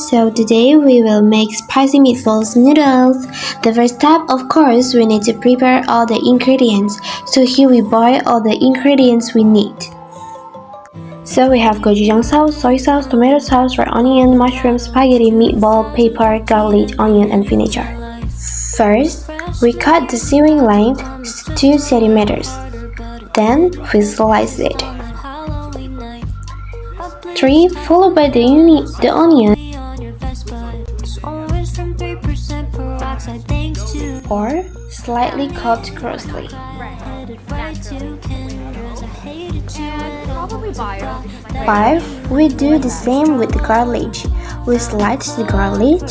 so today we will make spicy meatballs noodles. The first step, of course, we need to prepare all the ingredients. So here we boil all the ingredients we need. So we have gochujang sauce, soy sauce, tomato sauce, red onion, mushroom, spaghetti, meatball, pepper, garlic, onion, and vinegar. First, we cut the sewing length 2 cm. Then we slice it. 3. Followed by the onion. 4. Slightly chopped coarsely. 5. We do the same with the garlic. We slice the garlic.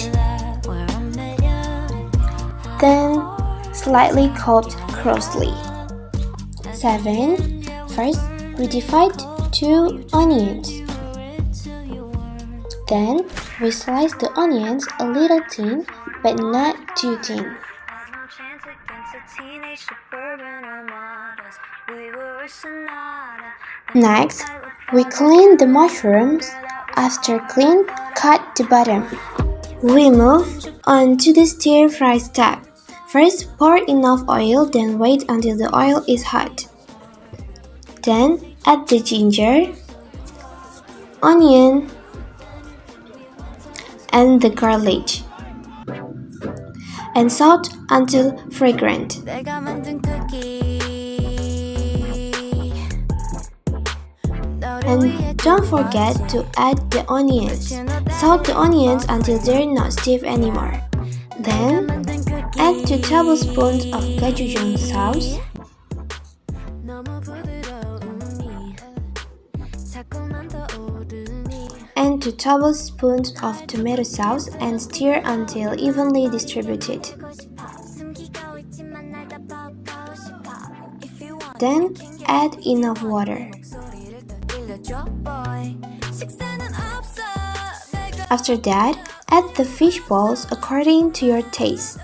Then slightly chopped coarsely. 7. First, we divide 2 onions. Then, we slice the onions a little thin, but not too thin. Next, we clean the mushrooms. After clean, cut the bottom. We move on to the stir-fry step. First, pour enough oil, then wait until the oil is hot. Then, add the ginger, onion, and the garlic, and salt until fragrant. And don't forget to add the onions. Salt the onions until they're not stiff anymore. Then, add 2 tablespoons of gochujang sauce, and 2 tablespoons of tomato sauce and stir until evenly distributed. Then add enough water. After that, add the fish balls according to your taste.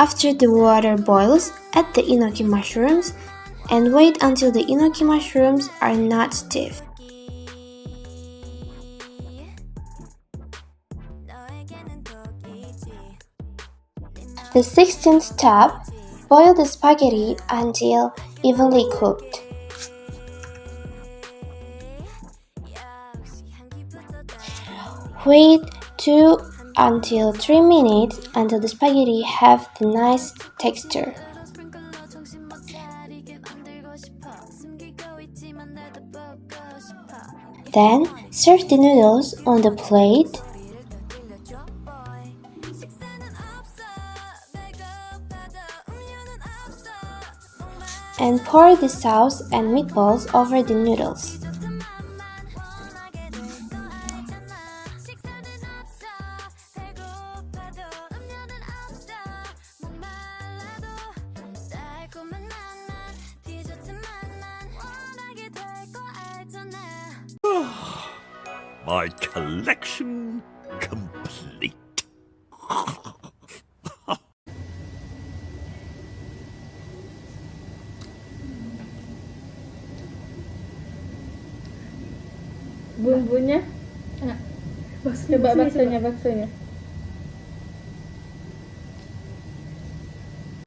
After the water boils, add the enoki mushrooms and wait until the enoki mushrooms are not stiff. The 16th step, boil the spaghetti until evenly cooked. Wait 2 until 3 minutes until the spaghetti have the nice texture. Then serve the noodles on the plate. And pour the sauce and meatballs over the noodles. My collection complete. Bumbunya, coba baksonya.